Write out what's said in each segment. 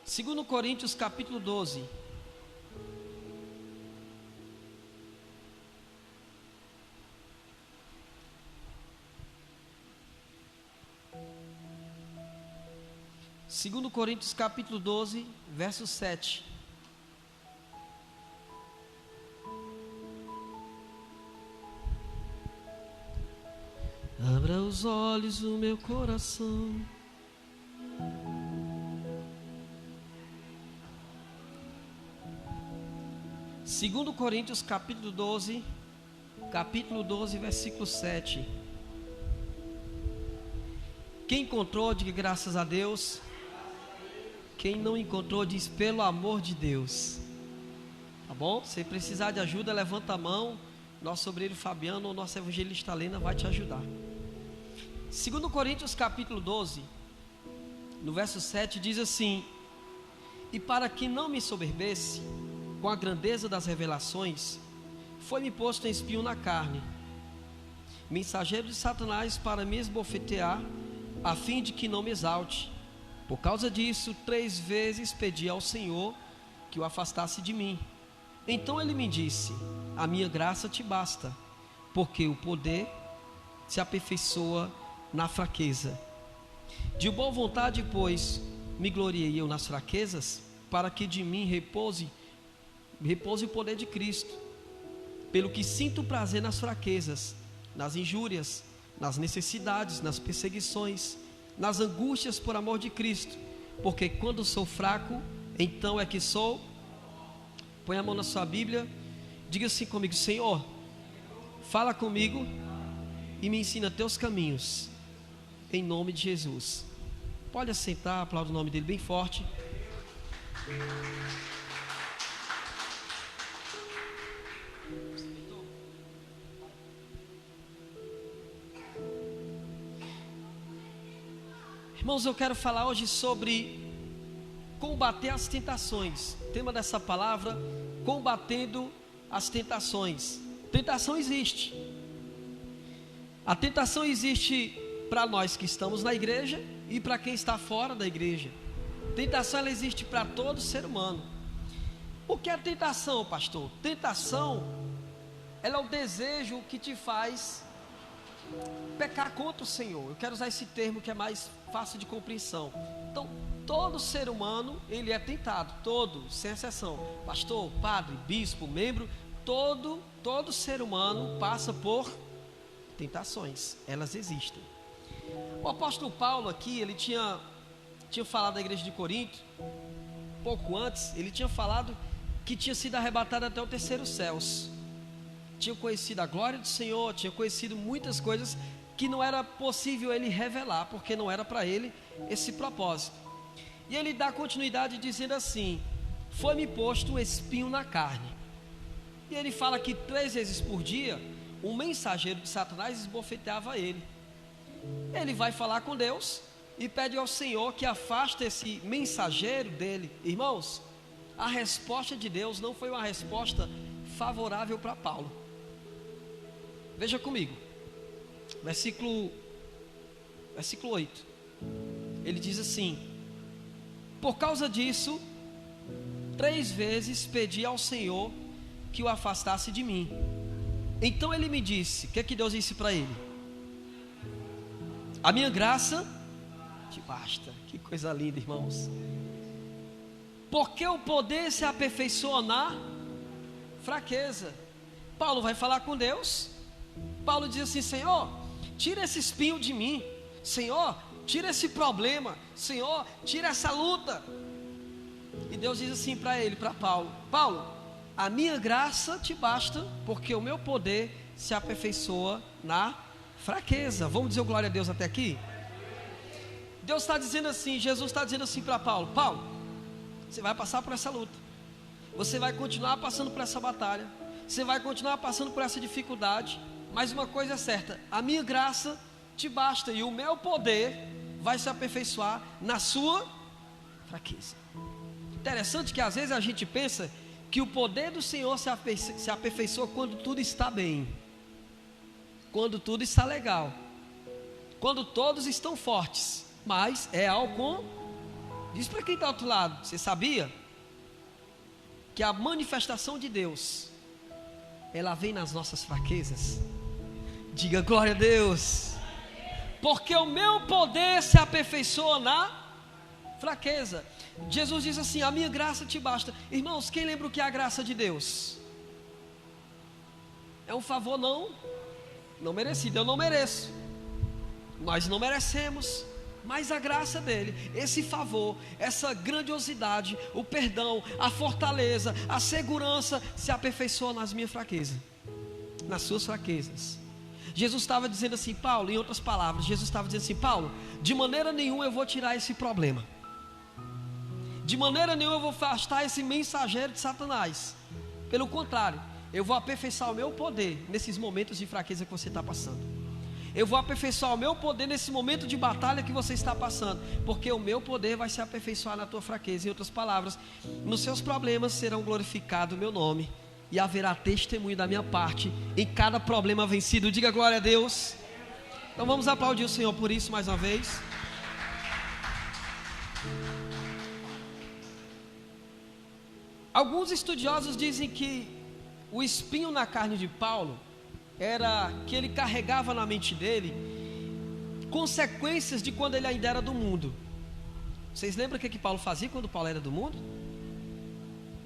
2 Coríntios capítulo 12. Segundo Coríntios capítulo 12, verso 7. Abra os olhos do meu coração, Segundo Coríntios capítulo 12, versículo 7. Quem encontrou, diga graças a Deus. Quem não encontrou, diz pelo amor de Deus. Tá bom? Se precisar de ajuda, levanta a mão. Nosso obreiro Fabiano ou nossa evangelista Lena vai te ajudar. 2 Coríntios capítulo 12, no verso 7, diz assim: E para que não me soberbesse com a grandeza das revelações, foi-me posto em espinho na carne, mensageiro de Satanás para me esbofetear, a fim de que não me exalte. Por causa disso, 3 vezes pedi ao Senhor que o afastasse de mim. Então ele me disse: a minha graça te basta, porque o poder se aperfeiçoa na fraqueza. De boa vontade, pois, me gloriei eu nas fraquezas, para que de mim repouse o poder de Cristo. Pelo que sinto prazer nas fraquezas, nas injúrias, nas necessidades, nas perseguições, nas angústias por amor de Cristo, porque quando sou fraco, então é que sou. Põe a mão na sua Bíblia, diga assim comigo: Senhor, fala comigo e me ensina teus caminhos, em nome de Jesus. Pode assentar, aplauda o nome dele bem forte. Irmãos, eu quero falar hoje sobre combater as tentações. O tema dessa palavra: combatendo as tentações. Tentação existe. A tentação existe para nós que estamos na igreja e para quem está fora da igreja. Tentação, ela existe para todo ser humano. O que é tentação, pastor? Tentação, ela é o desejo que te faz pecar contra o Senhor. Eu quero usar esse termo que é mais fácil de compreensão. Então, todo ser humano, ele é tentado, todo, sem exceção. Pastor, padre, bispo, membro, todo ser humano passa por tentações. Elas existem. O apóstolo Paulo aqui, ele tinha falado da igreja de Corinto, pouco antes, ele tinha falado que tinha sido arrebatado até o 3º céus. Tinha conhecido a glória do Senhor, tinha conhecido muitas coisas que não era possível ele revelar, porque não era para ele esse propósito. E ele dá continuidade dizendo assim: foi-me posto um espinho na carne. E ele fala que 3 vezes por dia, um mensageiro de Satanás esbofeteava ele. Ele vai falar com Deus e pede ao Senhor que afaste esse mensageiro dele. Irmãos, a resposta de Deus não foi uma resposta favorável para Paulo. Veja comigo, versículo 8. Ele diz assim: por causa disso, 3 vezes pedi ao Senhor que o afastasse de mim. Então ele me disse, o que é que Deus disse para ele? A minha graça te basta. Que coisa linda, irmãos. Porque o poder se aperfeiçoa na fraqueza. Paulo vai falar com Deus. Paulo diz assim: Senhor, tira esse espinho de mim. Senhor, tira esse problema. Senhor, tira essa luta. E Deus diz assim para ele, para Paulo: Paulo, a minha graça te basta, porque o meu poder se aperfeiçoa na fraqueza. Vamos dizer glória a Deus até aqui? Deus está dizendo assim, Jesus está dizendo assim para Paulo: Paulo, você vai passar por essa luta, você vai continuar passando por essa batalha, você vai continuar passando por essa dificuldade, mas uma coisa é certa: a minha graça te basta, e o meu poder vai se aperfeiçoar na sua fraqueza. Interessante que às vezes a gente pensa que o poder do Senhor se aperfeiçoa quando tudo está bem, quando tudo está legal, quando todos estão fortes, mas é ao contrário. Diz para quem está ao outro lado: você sabia que a manifestação de Deus, ela vem nas nossas fraquezas? Diga glória a Deus. Porque o meu poder se aperfeiçoa na fraqueza. Jesus diz assim: a minha graça te basta. Irmãos, quem lembra o que é a graça de Deus? É um favor não merecido. Eu não mereço, nós não merecemos, mas a graça dele, esse favor, essa grandiosidade, o perdão, a fortaleza, a segurança se aperfeiçoa nas minhas fraquezas, nas suas fraquezas. Jesus estava dizendo assim, Paulo, em outras palavras, Jesus estava dizendo assim: Paulo, de maneira nenhuma eu vou tirar esse problema, de maneira nenhuma eu vou afastar esse mensageiro de Satanás. Pelo contrário, eu vou aperfeiçoar o meu poder nesses momentos de fraqueza que você está passando. Eu vou aperfeiçoar o meu poder nesse momento de batalha que você está passando, porque o meu poder vai se aperfeiçoar na tua fraqueza. Em outras palavras, nos seus problemas serão glorificado o meu nome, e haverá testemunho da minha parte em cada problema vencido. Diga glória a Deus. Então vamos aplaudir o Senhor por isso mais uma vez. Alguns estudiosos dizem que o espinho na carne de Paulo era que ele carregava na mente dele consequências de quando ele ainda era do mundo. Vocês lembram o que Paulo fazia quando Paulo era do mundo?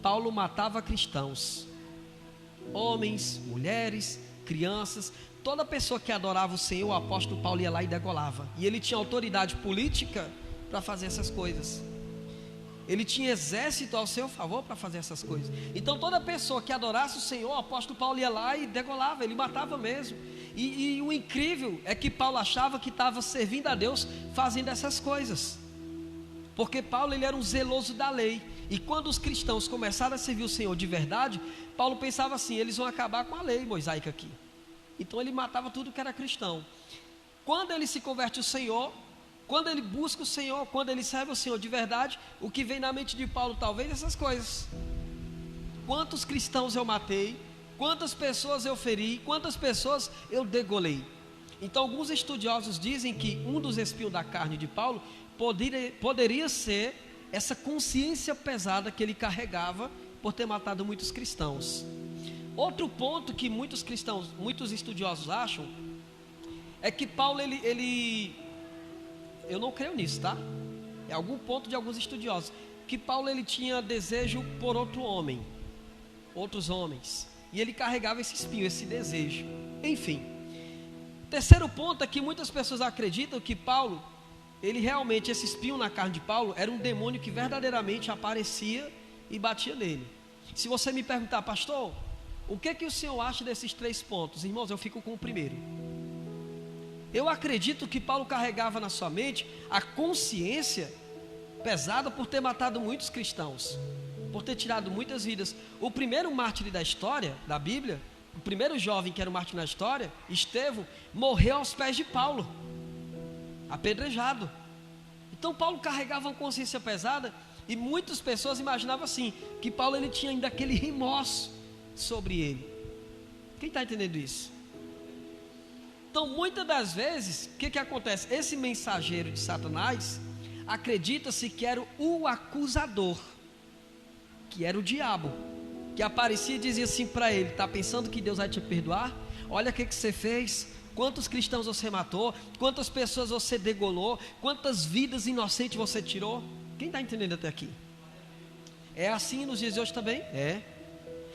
Paulo matava cristãos, homens, mulheres, crianças, toda pessoa que adorava o Senhor. O apóstolo Paulo ia lá e degolava, e ele tinha autoridade política para fazer essas coisas. Ele tinha exército ao seu favor para fazer essas coisas. Então toda pessoa que adorasse o Senhor, o apóstolo Paulo ia lá e degolava, ele matava mesmo. E o incrível é que Paulo achava que estava servindo a Deus fazendo essas coisas, porque Paulo, ele era um zeloso da lei. E quando os cristãos começaram a servir o Senhor de verdade, Paulo pensava assim: eles vão acabar com a lei mosaica aqui. Então ele matava tudo que era cristão. Quando ele se converte ao Senhor, quando ele busca o Senhor, quando ele serve o Senhor de verdade, o que vem na mente de Paulo talvez essas coisas: quantos cristãos eu matei, quantas pessoas eu feri, quantas pessoas eu degolei. Então alguns estudiosos dizem que um dos espinhos da carne de Paulo poderia ser essa consciência pesada que ele carregava por ter matado muitos cristãos. Outro ponto que muitos estudiosos acham é que Paulo, eu não creio nisso, tá? É algum ponto de alguns estudiosos, que Paulo, ele tinha desejo por outros homens, e ele carregava esse espinho, esse desejo. Enfim, terceiro ponto é que muitas pessoas acreditam que Paulo, ele realmente, esse espinho na carne de Paulo era um demônio que verdadeiramente aparecia e batia nele. Se você me perguntar: pastor, o que o senhor acha desses 3 pontos? Irmãos, eu fico com o primeiro. Eu acredito que Paulo carregava na sua mente a consciência pesada por ter matado muitos cristãos, por ter tirado muitas vidas. O primeiro mártir da história, da Bíblia, o primeiro jovem que era um mártir na história, Estevão, morreu aos pés de Paulo, apedrejado. Então Paulo carregava uma consciência pesada, e muitas pessoas imaginavam assim, que Paulo, ele tinha ainda aquele remorso sobre ele. Quem está entendendo isso? Então muitas das vezes, o que acontece? Esse mensageiro de Satanás, acredita-se que era o acusador, que era o diabo, que aparecia e dizia assim para ele: está pensando que Deus vai te perdoar? Olha o que você fez, quantos cristãos você matou, quantas pessoas você degolou, quantas vidas inocentes você tirou. Quem está entendendo até aqui? É assim nos dias de hoje também? É.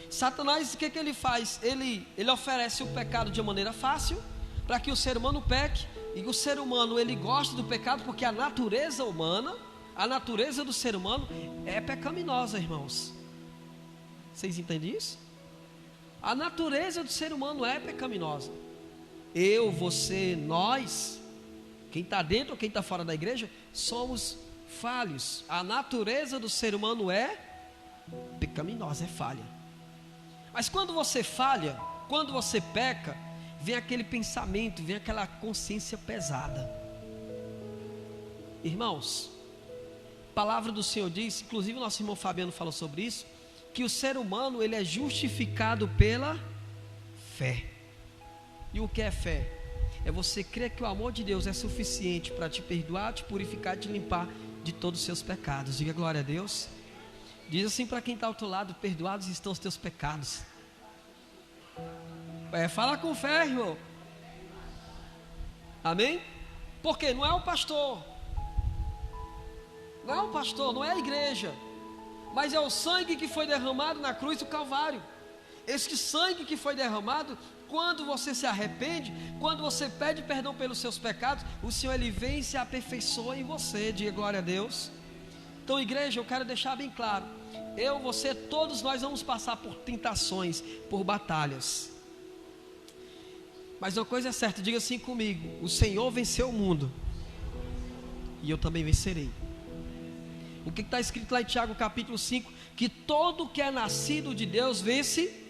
Satanás, o que ele faz? Ele oferece o pecado de uma maneira fácil, para que o ser humano peque. E o ser humano, ele gosta do pecado, porque a natureza humana, a natureza do ser humano é pecaminosa, irmãos. Vocês entendem isso? A natureza do ser humano é pecaminosa. Eu, você, nós, quem está dentro ou quem está fora da igreja, somos falhos. A natureza do ser humano é pecaminosa, é falha. Mas quando você falha, quando você peca, vem aquele pensamento, vem aquela consciência pesada. Irmãos, a palavra do Senhor diz, inclusive o nosso irmão Fabiano falou sobre isso, que o ser humano, ele é justificado pela fé. E o que é fé? É você crer que o amor de Deus é suficiente para te perdoar, te purificar, te limpar de todos os seus pecados. Diga glória a Deus. Diz assim para quem está ao teu lado: perdoados estão os teus pecados. Fala com fé, irmão. Amém? Porque não é o pastor, não é a igreja, mas é o sangue que foi derramado na cruz do Calvário. Esse sangue que foi derramado, quando você se arrepende, quando você pede perdão pelos seus pecados, o Senhor, Ele vem e se aperfeiçoa em você. Diga glória a Deus. Então, igreja, eu quero deixar bem claro: eu, você, todos nós vamos passar por tentações, por batalhas. Mas uma coisa é certa, diga assim comigo: o Senhor venceu o mundo, e eu também vencerei. O que está escrito lá em Tiago capítulo 5? Que todo que é nascido de Deus vence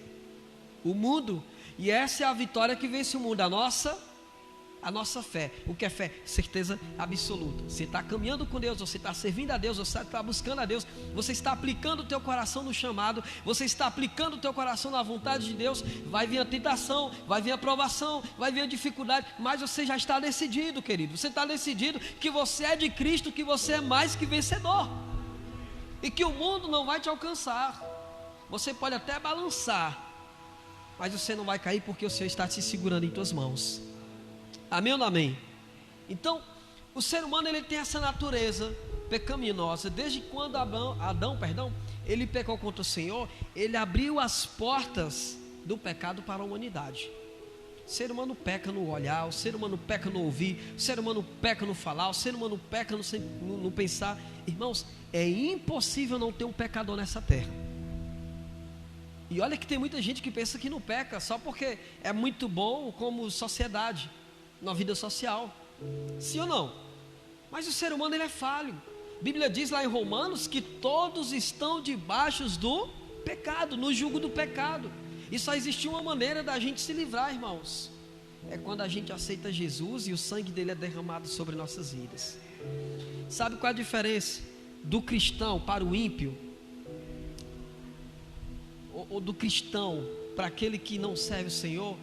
o mundo. E essa é a vitória que vence o mundo, a nossa fé. O que é fé? Certeza absoluta. Você está caminhando com Deus, você está servindo a Deus, você está buscando a Deus, você está aplicando o teu coração no chamado, você está aplicando o teu coração na vontade de Deus. Vai vir a tentação, vai vir a provação, vai vir a dificuldade, mas você já está decidido, querido. Você está decidido que você é de Cristo, que você é mais que vencedor, e que o mundo não vai te alcançar. Você pode até balançar, mas você não vai cair, porque o Senhor está te segurando em tuas mãos. Amém ou não amém? Então, o ser humano, ele tem essa natureza pecaminosa. Desde quando Adão, ele pecou contra o Senhor, ele abriu as portas do pecado para a humanidade. O ser humano peca no olhar, o ser humano peca no ouvir, o ser humano peca no falar, o ser humano peca no pensar. Irmãos, é impossível não ter um pecador nessa terra. E olha que tem muita gente que pensa que não peca só porque é muito bom como sociedade, na vida social. Sim ou não? Mas o ser humano, ele é falho. A Bíblia diz lá em Romanos que todos estão debaixo do pecado, no jugo do pecado. E só existe uma maneira da gente se livrar, irmãos: é quando a gente aceita Jesus e o sangue dele é derramado sobre nossas vidas. Sabe qual é a diferença do cristão para o ímpio? Ou do cristão para aquele que não serve o Senhor?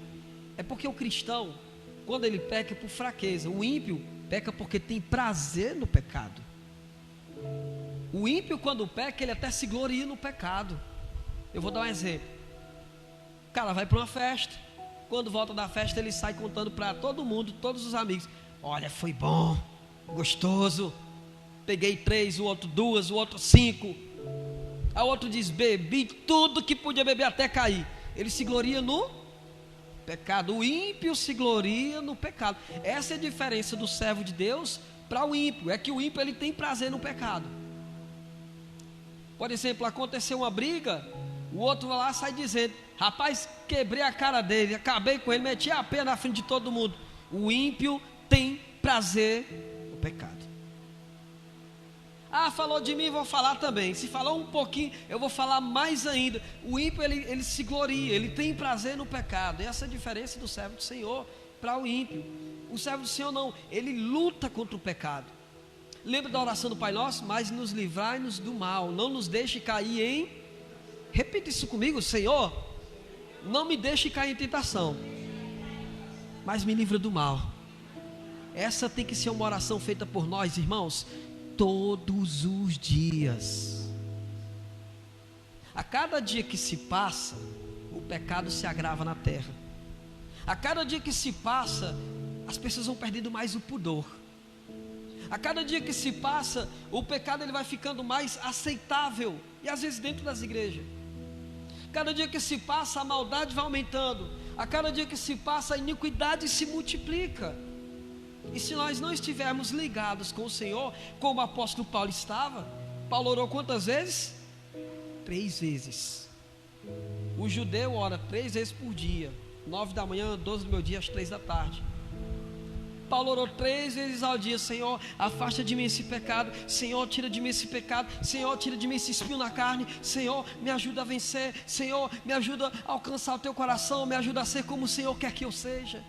É porque o cristão, quando ele peca, é por fraqueza. O ímpio peca porque tem prazer no pecado. O ímpio, quando peca, ele até se gloria no pecado. Eu vou dar um exemplo. O cara vai para uma festa, quando volta da festa, ele sai contando para todo mundo, todos os amigos: olha, foi bom, gostoso, peguei 3, o outro 2, o outro 5. A outro diz: bebi tudo que podia beber até cair. Ele se gloria no pecado. O ímpio se gloria no pecado. Essa é a diferença do servo de Deus para o ímpio. É que o ímpio, ele tem prazer no pecado. Por exemplo, aconteceu uma briga, o outro vai lá, sai dizendo: rapaz, quebrei a cara dele, acabei com ele, meti a pena na frente de todo mundo. O ímpio tem prazer no pecado. Ah, falou de mim, vou falar também. Se falou um pouquinho, eu vou falar mais ainda. O ímpio, ele se gloria, ele tem prazer no pecado. Essa é a diferença do servo do Senhor para o ímpio. O servo do Senhor não, ele luta contra o pecado. Lembra da oração do Pai Nosso? Mas nos livrai-nos do mal, não nos deixe cair em... Repita isso comigo: Senhor, não me deixe cair em tentação, mas me livra do mal. Essa tem que ser uma oração feita por nós, irmãos, todos os dias. A cada dia que se passa, o pecado se agrava na terra. A cada dia que se passa, as pessoas vão perdendo mais o pudor. A cada dia que se passa, o pecado, ele vai ficando mais aceitável, e às vezes dentro das igrejas. Cada dia que se passa, a maldade vai aumentando. A cada dia que se passa, a iniquidade se multiplica. E se nós não estivermos ligados com o Senhor, como o apóstolo Paulo estava, Paulo orou quantas vezes? 3 vezes. O judeu ora 3 vezes por dia: 9 da manhã, 12 do meu dia, às 3 da tarde. Paulo orou 3 vezes ao dia: Senhor, afasta de mim esse pecado. Senhor, tira de mim esse pecado. Senhor, tira de mim esse espinho na carne. Senhor, me ajuda a vencer. Senhor, me ajuda a alcançar o teu coração. Me ajuda a ser como o Senhor quer que eu seja.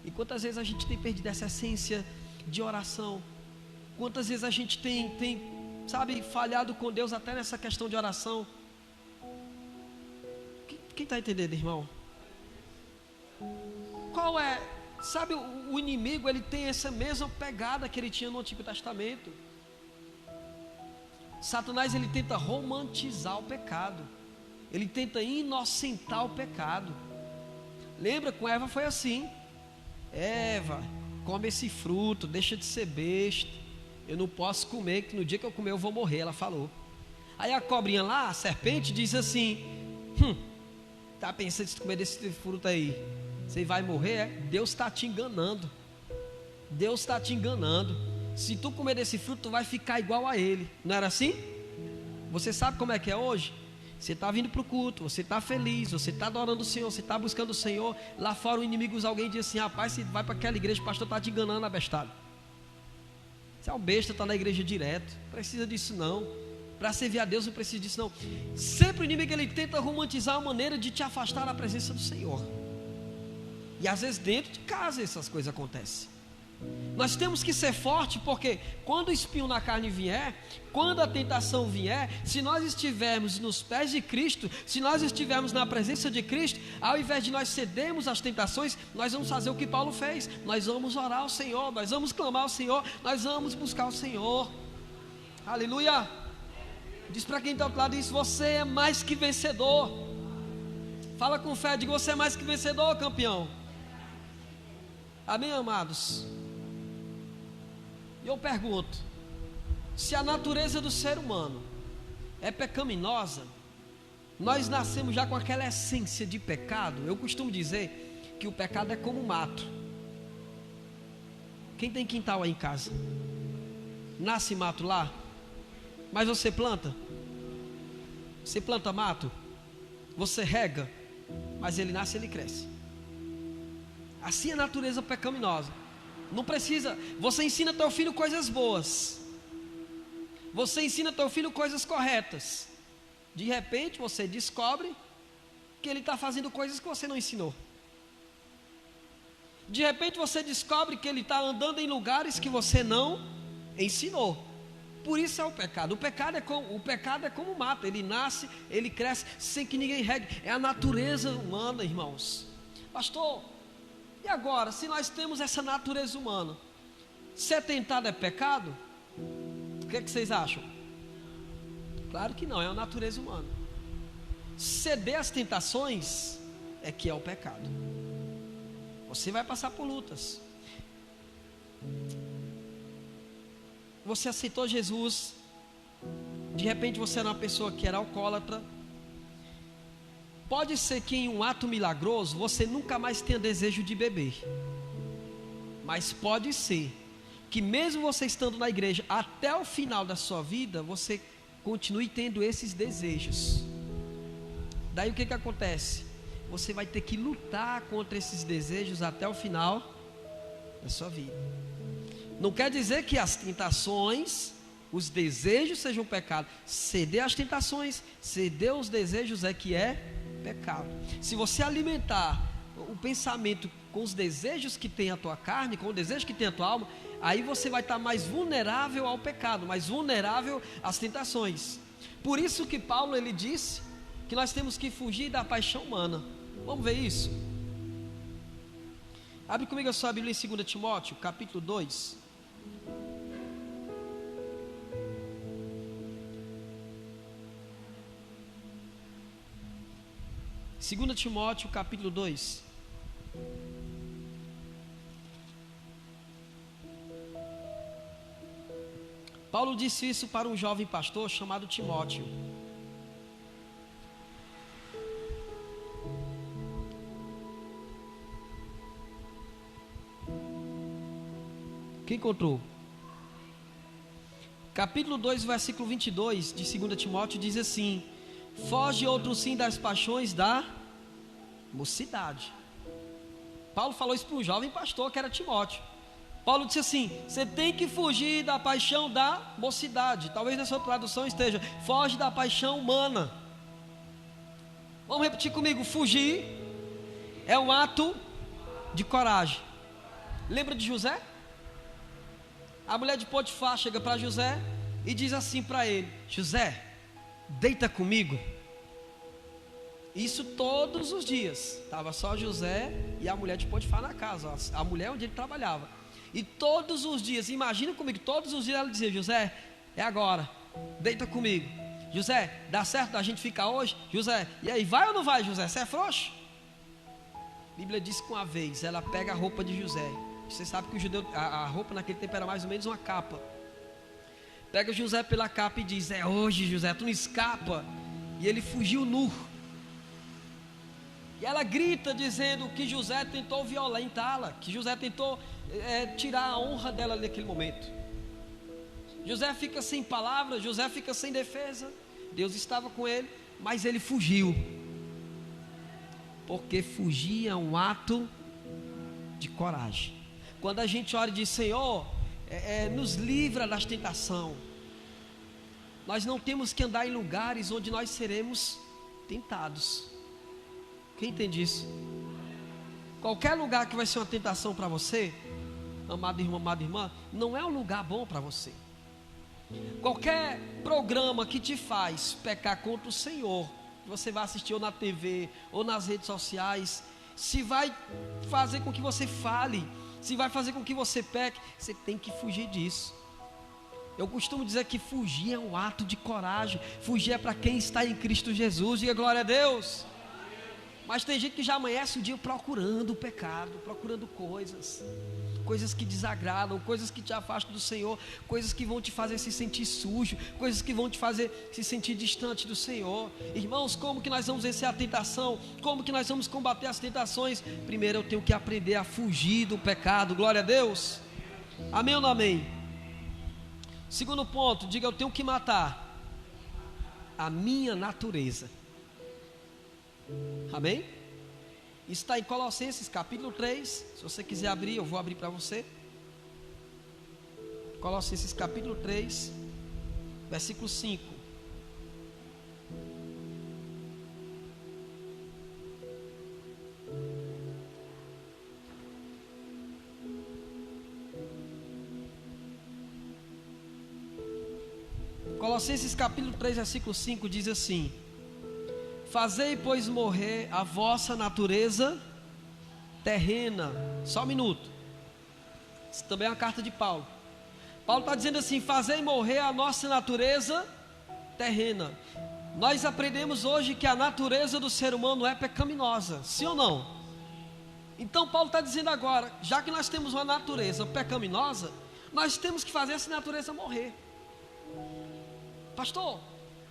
E quantas vezes a gente tem perdido essa essência de oração? Quantas vezes a gente tem falhado com Deus até nessa questão de oração? Quem está entendendo, irmão? Qual é? Sabe, o inimigo, ele tem essa mesma pegada que ele tinha no Antigo Testamento. Satanás, ele tenta romantizar o pecado. Ele tenta inocentar o pecado. Lembra, com Eva foi assim. Eva, come esse fruto, deixa de ser besta. Eu não posso comer, que no dia que eu comer eu vou morrer, ela falou. Aí a cobrinha lá, a serpente, diz assim: tá pensando em comer desse fruto aí, você vai morrer? É? Deus está te enganando. Deus está te enganando. Se tu comer desse fruto, tu vai ficar igual a ele. Não era assim? Você sabe como é que é hoje? Você está vindo para o culto, você está feliz, você está adorando o Senhor, você está buscando o Senhor. Lá fora o inimigo usa alguém e diz assim: rapaz, você vai para aquela igreja, o pastor está te enganando, abestado. Você é um besta, está na igreja direto. Não precisa disso não. Para servir a Deus não precisa disso não. Sempre o inimigo, ele tenta romantizar a maneira de te afastar da presença do Senhor. E às vezes dentro de casa essas coisas acontecem. Nós temos que ser fortes, porque quando o espinho na carne vier, quando a tentação vier, se nós estivermos nos pés de Cristo, se nós estivermos na presença de Cristo, ao invés de nós cedermos às tentações, nós vamos fazer o que Paulo fez. Nós vamos orar ao Senhor, nós vamos clamar ao Senhor, nós vamos buscar o Senhor. Aleluia. Diz para quem está ao outro lado isso: você é mais que vencedor. Fala com fé, diga: você é mais que vencedor, campeão. Amém, amados? E eu pergunto: se a natureza do ser humano é pecaminosa, nós nascemos já com aquela essência de pecado. Eu costumo dizer que o pecado é como mato. Quem tem quintal aí em casa? Nasce mato lá? Mas você planta? Você planta mato? Você rega? Mas ele nasce e ele cresce. Assim é a natureza pecaminosa. Não precisa. Você ensina teu filho coisas boas. Você ensina teu filho coisas corretas. De repente você descobre que ele está fazendo coisas que você não ensinou. De repente você descobre que ele está andando em lugares que você não ensinou. Por isso é o pecado. O pecado é como mato. Ele nasce, ele cresce sem que ninguém regue. É a natureza humana, irmãos. Pastor, e agora, se nós temos essa natureza humana, ser tentado é pecado? O que vocês acham? Claro que não, é a natureza humana. Ceder às tentações é que é o pecado. Você vai passar por lutas. Você aceitou Jesus, de repente você era uma pessoa que era alcoólatra. Pode ser que em um ato milagroso você nunca mais tenha desejo de beber, mas pode ser que mesmo você estando na igreja até o final da sua vida, você continue tendo esses desejos. Daí o que acontece? Você vai ter que lutar contra esses desejos até o final da sua vida. Não quer dizer que as tentações, os desejos sejam pecado. Ceder às tentações, ceder aos desejos é que é pecado. Se você alimentar o pensamento com os desejos que tem a tua carne, com o desejo que tem a tua alma, aí você vai estar mais vulnerável ao pecado, mais vulnerável às tentações. Por isso que Paulo, ele disse que nós temos que fugir da paixão humana. Vamos ver isso? Abre comigo a sua Bíblia em 2 Timóteo, capítulo 2. Segunda Timóteo, capítulo 2. Paulo disse isso para um jovem pastor chamado Timóteo. Quem encontrou? Capítulo 2, versículo 22 de 2 Timóteo diz assim: foge outro sim das paixões da mocidade. Paulo falou isso para um jovem pastor que era Timóteo. Paulo disse assim: você tem que fugir da paixão da mocidade. Talvez na sua tradução esteja: foge da paixão humana. Vamos repetir comigo: fugir é um ato de coragem. Lembra de José? A mulher de Potifar chega para José e diz assim para ele: José, deita comigo. Isso todos os dias. Estava só José e a mulher de Potifar na casa, a mulher onde ele trabalhava. E todos os dias, imagina comigo, todos os dias ela dizia: José, é agora, deita comigo. José, dá certo a gente ficar hoje? José, e aí, vai ou não vai, José? Você é frouxo? A Bíblia diz que uma vez ela pega a roupa de José. Você sabe que o judeu, a roupa naquele tempo era mais ou menos uma capa. Pega José pela capa e diz: é hoje, José, tu não escapa. E ele fugiu nu. E ela grita dizendo que José tentou violentá-la, que José tentou tirar a honra dela naquele momento. José fica sem palavras, José fica sem defesa. Deus estava com ele, mas ele fugiu. Porque fugir é um ato de coragem. Quando a gente ora e diz: Senhor, nos livra das tentações, nós não temos que andar em lugares onde nós seremos tentados. Quem entende isso? Qualquer lugar que vai ser uma tentação para você, amado irmão, amada irmã, não é um lugar bom para você. Qualquer programa que te faz pecar contra o Senhor, que você vai assistir ou na TV ou nas redes sociais, se vai fazer com que você fale, se vai fazer com que você peque, você tem que fugir disso. Eu costumo dizer que fugir é um ato de coragem. Fugir é para quem está em Cristo Jesus. Diga glória a Deus. Mas tem gente que já amanhece o dia procurando o pecado, procurando coisas que desagradam, coisas que te afastam do Senhor, coisas que vão te fazer se sentir sujo, coisas que vão te fazer se sentir distante do Senhor. Irmãos, como que nós vamos vencer a tentação? Como que nós vamos combater as tentações? Primeiro eu tenho que aprender a fugir do pecado. Glória a Deus. Amém ou não amém? Segundo ponto, diga: eu tenho que matar a minha natureza. Amém? Isso está em Colossenses capítulo 3. Se você quiser abrir, eu vou abrir para você. Colossenses capítulo 3, versículo 5. Colossenses capítulo 3, versículo 5 diz assim: fazei, pois, morrer a vossa natureza terrena. Só um minuto. Isso também é uma carta de Paulo. Paulo está dizendo assim: fazei morrer a nossa natureza terrena. Nós aprendemos hoje que a natureza do ser humano é pecaminosa, sim ou não? Então Paulo está dizendo agora, já que nós temos uma natureza pecaminosa, nós temos que fazer essa natureza morrer. Pastor,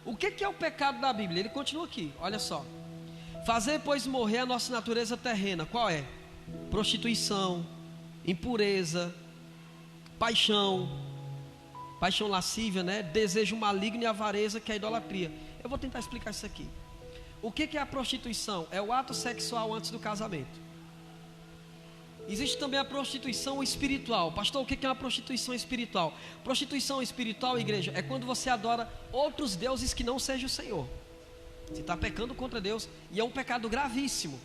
o que é o pecado da Bíblia? Ele continua aqui, olha só: fazer, pois, morrer a nossa natureza terrena. Qual é? Prostituição, impureza, paixão lascívia, né? Desejo maligno e avareza, que é a idolatria. Eu vou tentar explicar isso aqui. O que é a prostituição? É o ato sexual antes do casamento. Existe também a prostituição espiritual. Pastor, o que é uma prostituição espiritual? Prostituição espiritual, igreja, é quando você adora outros deuses que não seja o Senhor. Você está pecando contra Deus, e é um pecado gravíssimo.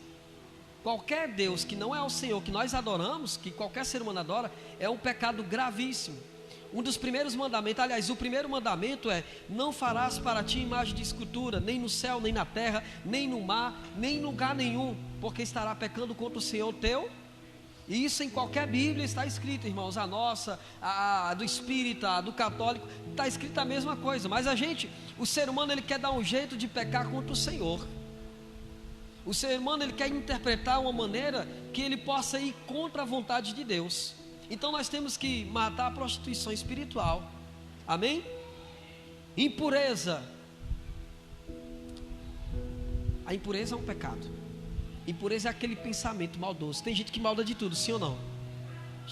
Qualquer Deus que não é o Senhor, que nós adoramos, que qualquer ser humano adora, é um pecado gravíssimo. Um dos primeiros mandamentos, aliás, o primeiro mandamento é: não farás para ti imagem de escultura, nem no céu, nem na terra, nem no mar, nem em lugar nenhum, porque estará pecando contra o Senhor teu. E isso em qualquer Bíblia está escrito, irmãos. A nossa, a do espírita, a do católico, está escrita a mesma coisa. Mas o ser humano, ele quer dar um jeito de pecar contra o Senhor. O ser humano, ele quer interpretar uma maneira que ele possa ir contra a vontade de Deus. Então nós temos que matar a prostituição espiritual. Amém? Impureza. A impureza é um pecado. Impureza é aquele pensamento maldoso. Tem gente que malda de tudo, sim ou não?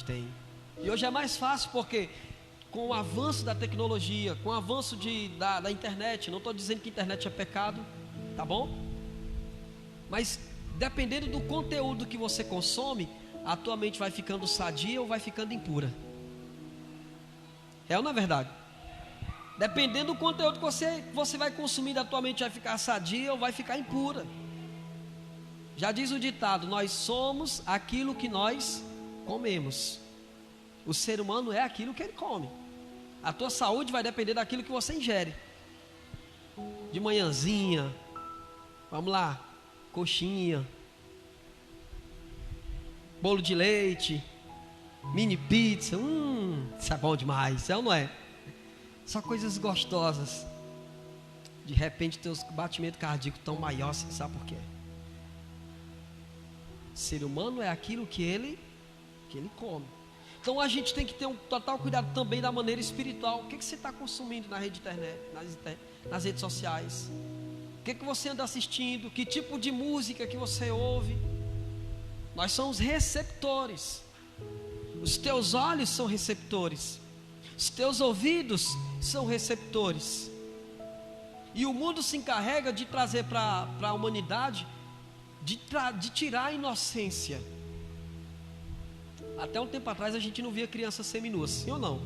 Tem. E hoje é mais fácil porque com o avanço da tecnologia, com o avanço da internet, não estou dizendo que a internet é pecado, tá bom? Mas dependendo do conteúdo que você consome, a tua mente vai ficando sadia ou vai ficando impura. É ou não é verdade? Dependendo do conteúdo que você vai consumir, a tua mente vai ficar sadia ou vai ficar impura. Já diz o ditado: nós somos aquilo que nós comemos. O ser humano é aquilo que ele come. A tua saúde vai depender daquilo que você ingere. De manhãzinha, vamos lá, coxinha, bolo de leite, mini pizza, isso é bom demais, é ou não é? Só coisas gostosas. De repente teus batimentos cardíacos estão maiores, você sabe por quê? Ser humano é aquilo que ele come. Então a gente tem que ter um total cuidado também da maneira espiritual. O que você está consumindo na rede internet, nas redes sociais? O que você anda assistindo? Que tipo de música que você ouve? Nós somos receptores. Os teus olhos são receptores. Os teus ouvidos são receptores. E o mundo se encarrega de trazer para a humanidade, de tirar a inocência. Até um tempo atrás a gente não via crianças seminuas, sim ou não?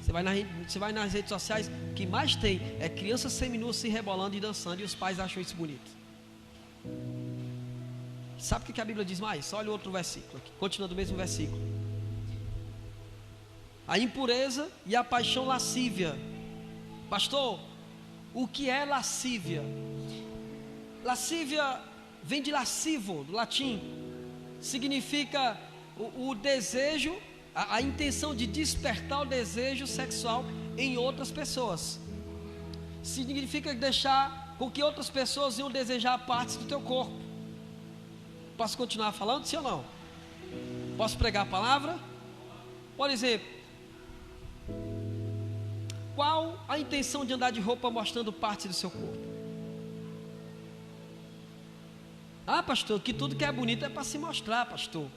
Você vai nas redes sociais, o que mais tem é crianças seminuas se rebolando e dançando, e os pais acham isso bonito. Sabe o que a Bíblia diz mais? Olha o outro versículo aqui, continuando o mesmo versículo. A impureza e a paixão lascívia. Pastor, o que é lascívia? Lascívia vem de lascivo, do latim. Significa o desejo, a intenção de despertar o desejo sexual em outras pessoas. Significa deixar com que outras pessoas iam desejar partes do teu corpo. Posso continuar falando, sim ou não? Posso pregar a palavra? Por exemplo, qual a intenção de andar de roupa mostrando partes do seu corpo? Ah, pastor, que tudo que é bonito é para se mostrar, pastor.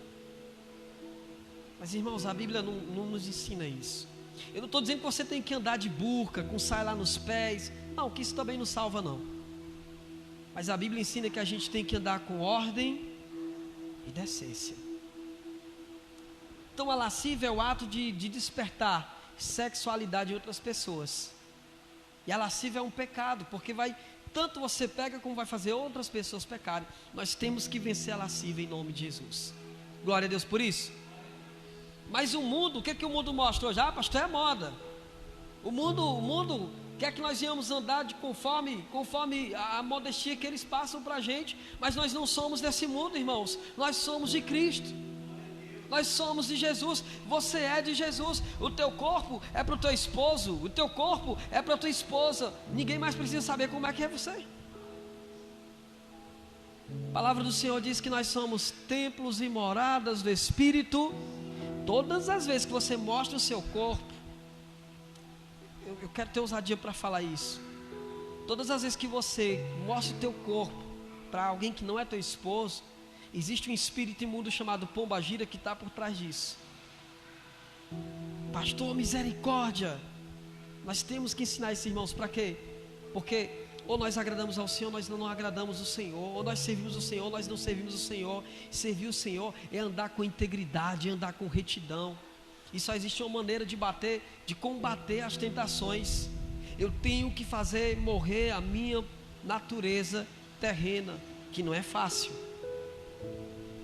Mas irmãos, a Bíblia não nos ensina isso. Eu não estou dizendo que você tem que andar de burca, com saia lá nos pés. Não, que isso também não salva não. Mas a Bíblia ensina que a gente tem que andar com ordem e decência. Então a lascívia é o ato de despertar sexualidade em outras pessoas. E a lascívia é um pecado, porque tanto você pega como vai fazer outras pessoas pecarem. Nós temos que vencer a lascívia em nome de Jesus. Glória a Deus por isso. Mas o mundo, o que o mundo mostra hoje? Ah, pastor, é moda. O mundo quer que nós íamos andar conforme a modestia que eles passam para a gente. Mas nós não somos desse mundo, irmãos. Nós somos de Cristo. Nós somos de Jesus. Você é de Jesus. O teu corpo é para o teu esposo. O teu corpo é para a tua esposa. Ninguém mais precisa saber como é que é você. A palavra do Senhor diz que nós somos templos e moradas do Espírito. Todas as vezes que você mostra o seu corpo, eu quero ter ousadia para falar isso. Todas as vezes que você mostra o teu corpo para alguém que não é teu esposo, existe um espírito imundo chamado pombagira que está por trás disso. Pastor, misericórdia. Nós temos que ensinar esses irmãos para quê? Porque ou nós agradamos ao Senhor, nós não agradamos o Senhor. Ou nós servimos o Senhor, nós não servimos o Senhor. Servir o Senhor é andar com integridade, é andar com retidão. E só existe uma maneira de combater as tentações. Eu tenho que fazer morrer a minha natureza terrena, que não é fácil.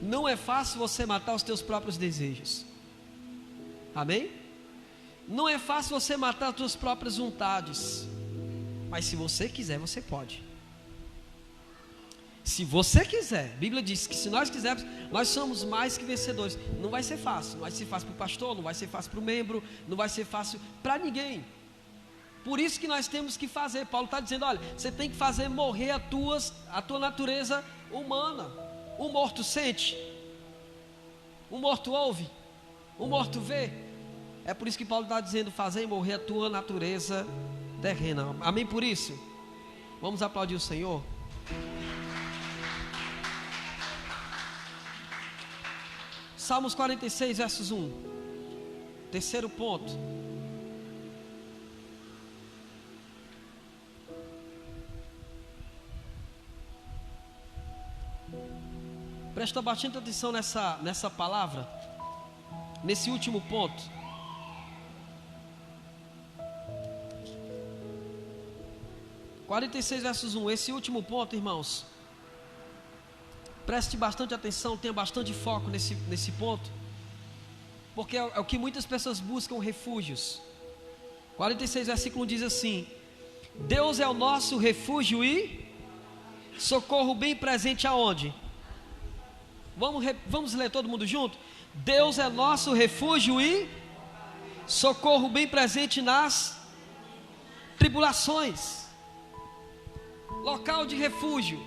Não é fácil você matar os teus próprios desejos. Amém? Não é fácil você matar as tuas próprias vontades. Mas se você quiser, você pode. Se você quiser, a Bíblia diz que se nós quisermos, nós somos mais que vencedores. Não vai ser fácil, não vai ser fácil para o pastor, não vai ser fácil para o membro, não vai ser fácil para ninguém. Por isso que nós temos que fazer. Paulo está dizendo, olha, você tem que fazer morrer a tua natureza humana. Um morto sente, um morto ouve, um morto vê. É por isso que Paulo está dizendo, fazer morrer a tua natureza terrena. Amém por isso? Vamos aplaudir o Senhor. Salmos 46 versos 1. Terceiro ponto. Presta bastante atenção nessa palavra, nesse último ponto. (46 versos 1). Esse último ponto, irmãos, preste bastante atenção, tenha bastante foco nesse ponto, porque é o que muitas pessoas buscam refúgios. 46 versículo 1 diz assim: Deus é o nosso refúgio e socorro bem presente aonde? Vamos ler todo mundo junto? Deus é nosso refúgio e socorro bem presente nas tribulações. Local de refúgio.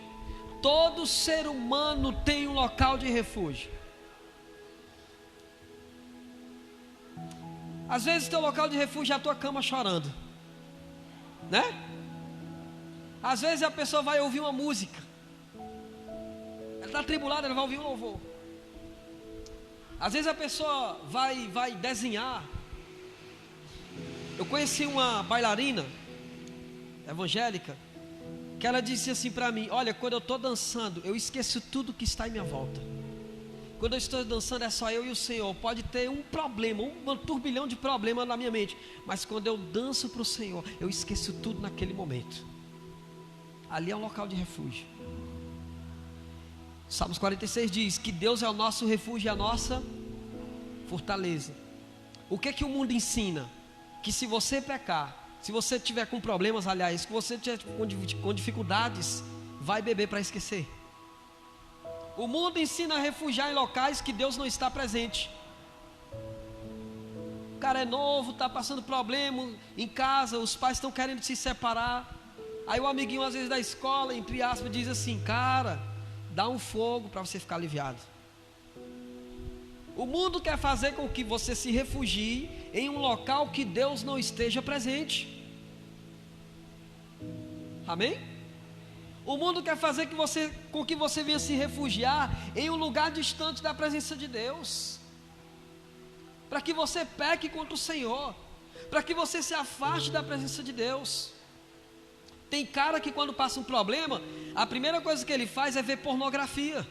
Todo ser humano tem um local de refúgio. Às vezes teu local de refúgio é a tua cama chorando, né? Às vezes a pessoa vai ouvir uma música, ela está atribulada, ela vai ouvir um louvor. Às vezes a pessoa vai desenhar. Eu conheci uma bailarina evangélica, que ela disse assim para mim: olha, quando eu estou dançando, eu esqueço tudo que está em minha volta. Quando eu estou dançando é só eu e o Senhor. Pode ter um problema, um turbilhão de problemas na minha mente, mas quando eu danço para o Senhor, eu esqueço tudo naquele momento. Ali é um local de refúgio. Salmos 46 diz que Deus é o nosso refúgio e a nossa fortaleza. O que o mundo ensina? Que se você pecar, se você tiver com problemas, aliás, se você tiver com dificuldades, vai beber para esquecer. O mundo ensina a refugiar em locais que Deus não está presente. O cara é novo, está passando problema em casa, os pais estão querendo se separar. Aí o amiguinho, às vezes da escola, entre aspas, diz assim: cara, dá um fogo para você ficar aliviado. O mundo quer fazer com que você se refugie em um local que Deus não esteja presente. Amém? O mundo quer fazer com que você venha se refugiar em um lugar distante da presença de Deus, para que você peque contra o Senhor, para que você se afaste da presença de Deus. Tem cara que quando passa um problema, a primeira coisa que ele faz é ver pornografia.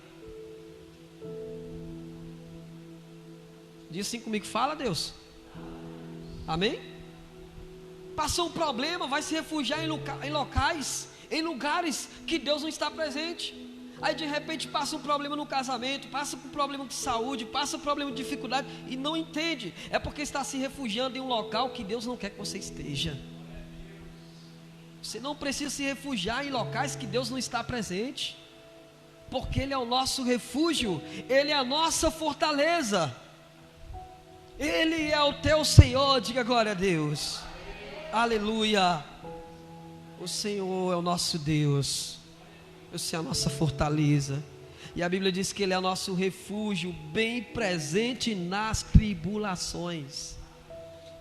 Diz assim comigo: fala, Deus. Amém? Passou um problema, vai se refugiar em locais, em lugares que Deus não está presente. Aí de repente passa um problema no casamento, passa um problema de saúde, passa um problema de dificuldade e não entende. É porque está se refugiando em um local que Deus não quer que você esteja. Você não precisa se refugiar em locais que Deus não está presente, porque Ele é o nosso refúgio, Ele é a nossa fortaleza, Ele é o teu Senhor. Diga glória a Deus. Aleluia. O Senhor é o nosso Deus, o Senhor é a nossa fortaleza. E a Bíblia diz que Ele é o nosso refúgio, bem presente nas tribulações.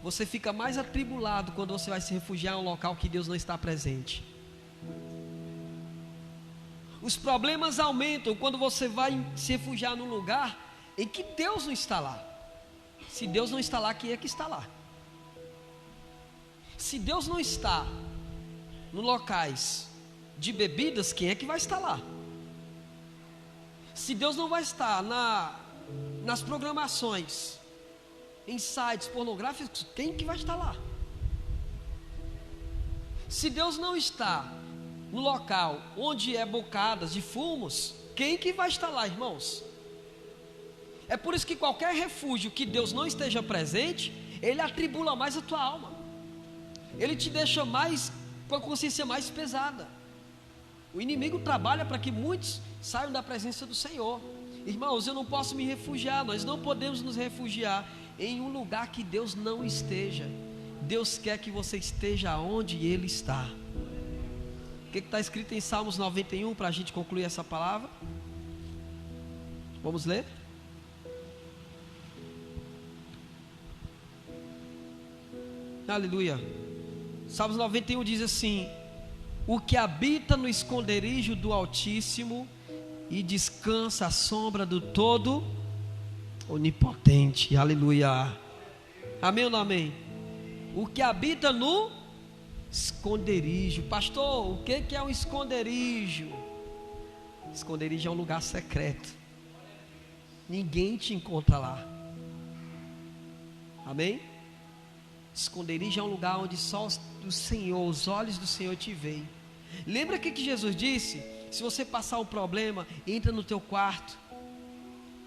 Você fica mais atribulado quando você vai se refugiar em um local que Deus não está presente. Os problemas aumentam quando você vai se refugiar num lugar em que Deus não está lá. Se Deus não está lá, quem é que está lá? Se Deus não está nos locais de bebidas, quem é que vai estar lá? Se Deus não vai estar nas programações, em sites pornográficos, quem que vai estar lá? Se Deus não está no local onde é bocadas de fumos, quem que vai estar lá, irmãos? É por isso que qualquer refúgio que Deus não esteja presente, ele atribula mais a tua alma, ele te deixa mais com a consciência mais pesada. O inimigo trabalha para que muitos saiam da presença do Senhor. Irmãos, eu não posso me refugiar, nós não podemos nos refugiar em um lugar que Deus não esteja. Deus quer que você esteja onde Ele está. O que está escrito em Salmos 91 para a gente concluir essa palavra? Vamos ler? Aleluia. Salmos 91 diz assim: o que habita no esconderijo do Altíssimo e descansa à sombra do Todo Onipotente. Aleluia. Amém ou não amém? O que habita no esconderijo. Pastor, o que é um esconderijo? Esconderijo é um lugar secreto, ninguém te encontra lá. Amém? Esconderijo é um lugar onde só o Senhor, os olhos do Senhor te veem. Lembra que Jesus disse: se você passar um problema, entra no teu quarto,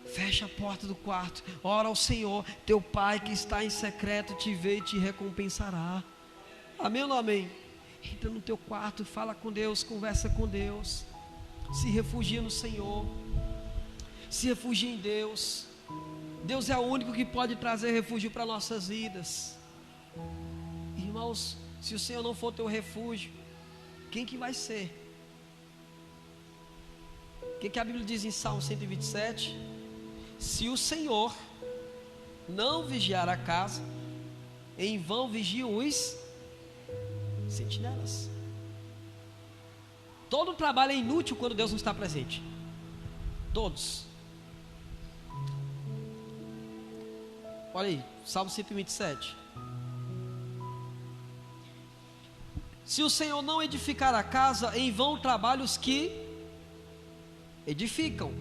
fecha a porta do quarto, ora ao Senhor, teu Pai que está em secreto te vê e te recompensará. Amém ou não amém? Entra no teu quarto, fala com Deus, conversa com Deus, se refugia no Senhor, se refugia em Deus. Deus é o único que pode trazer refúgio para nossas vidas. Irmãos, Se o Senhor não for teu refúgio, quem que vai ser? O que a Bíblia diz em Salmo 127? Se o Senhor não vigiar a casa, em vão vigiam os sentinelas. Todo trabalho é inútil quando Deus não está presente. Todos. Olha aí, Salmo 127. Se o Senhor não edificar a casa, em vão trabalham os que edificam.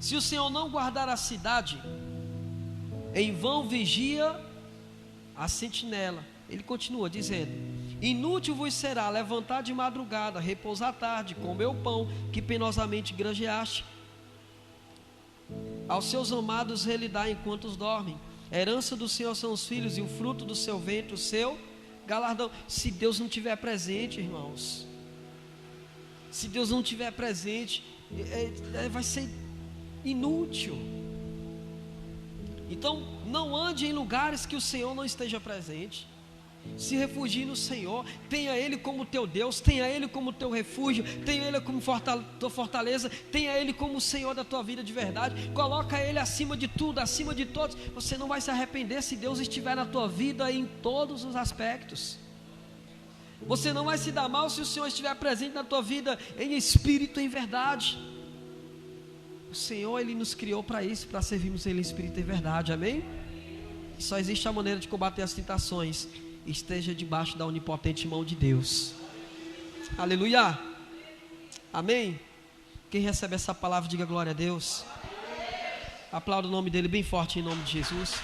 Se o Senhor não guardar a cidade, em vão vigia a sentinela. Ele continua dizendo: inútil vos será levantar de madrugada, repousar à tarde, comer o pão que penosamente granjeaste. Aos seus amados ele dá enquanto os dormem. A herança do Senhor são os filhos, e o fruto do seu ventre, o seu galardão. Se Deus não estiver presente, irmãos, se Deus não estiver presente, vai ser inútil. Então, não ande em lugares que o Senhor não esteja presente. Se refugie no Senhor, tenha Ele como teu Deus, tenha Ele como teu refúgio, tenha Ele como tua fortaleza, tenha Ele como o Senhor da tua vida de verdade. Coloca Ele acima de tudo, acima de todos. Você não vai se arrepender se Deus estiver na tua vida em todos os aspectos. Você não vai se dar mal se o Senhor estiver presente na tua vida em espírito, em verdade. O Senhor, Ele nos criou para isso, para servirmos Ele em espírito e em verdade, amém? E só existe a maneira de combater as tentações: esteja debaixo da onipotente mão de Deus. Aleluia, amém? Quem recebe essa palavra, diga glória a Deus. Aplauda o nome dele bem forte, em nome de Jesus.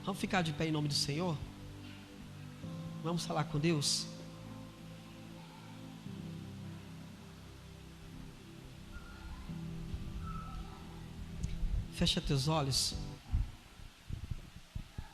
Vamos ficar de pé em nome do Senhor. Vamos falar com Deus. Fecha teus olhos.